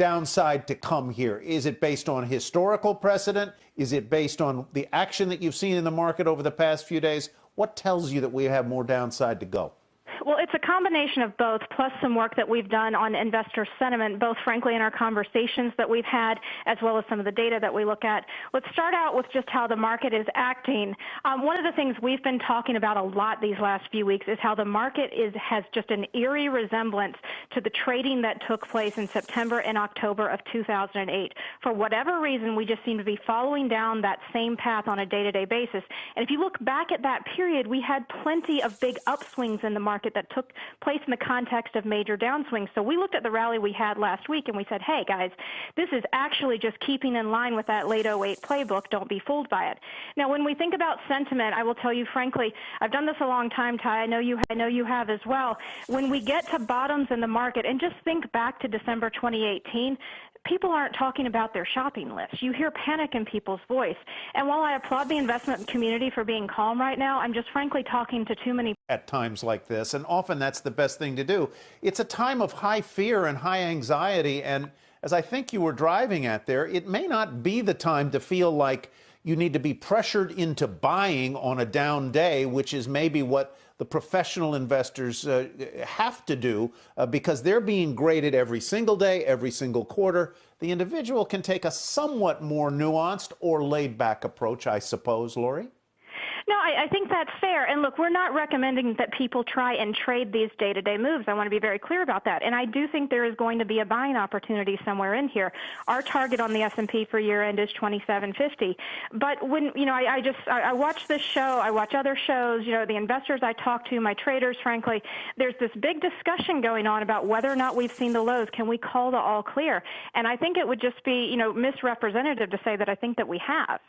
downside to come here? Is it based on historical precedent? Is it based on the action that you've seen in the market over the past few days? What tells you that we have more downside to go? Well, it's a combination of both, plus some work that we've done on investor sentiment, both frankly in our conversations that we've had, as well as some of the data that we look at. Let's start out with just how the market is acting. One of the things we've been talking about a lot these last few weeks is how the market has just an eerie resemblance to the trading that took place in September and October of 2008. For whatever reason, we just seem to be following down that same path on a day-to-day basis. And if you look back at that period, we had plenty of big upswings in the market that took place in the context of major downswings. So we looked at the rally we had last week and we said, hey, guys, this is actually just keeping in line with that late '08 playbook. Don't be fooled by it. Now, when we think about sentiment, I will tell you, frankly, I've done this a long time, Ty. I know you have as well. When we get to bottoms in the market, and just think back to December 2018, people aren't talking about their shopping list. You hear panic in people's voice. And while I applaud the investment community for being calm right now, I'm just frankly talking to too many at times like this, and often that's the best thing to do. It's a time of high fear and high anxiety, and as I think you were driving at there, it may not be the time to feel like you need to be pressured into buying on a down day, which is maybe what the professional investors have to do because they're being graded every single day, every single quarter. The individual can take a somewhat more nuanced or laid-back approach, I suppose, Lori? No, I think that's fair. And look, we're not recommending that people try and trade these day-to-day moves. I want to be very clear about that. And I do think there is going to be a buying opportunity somewhere in here. Our target on the S&P for year-end is 2750. But when, I watch this show, I watch other shows, the investors I talk to, my traders, frankly, there's this big discussion going on about whether or not we've seen the lows. Can we call the all clear? And I think it would just be, misrepresentative to say that I think that we have.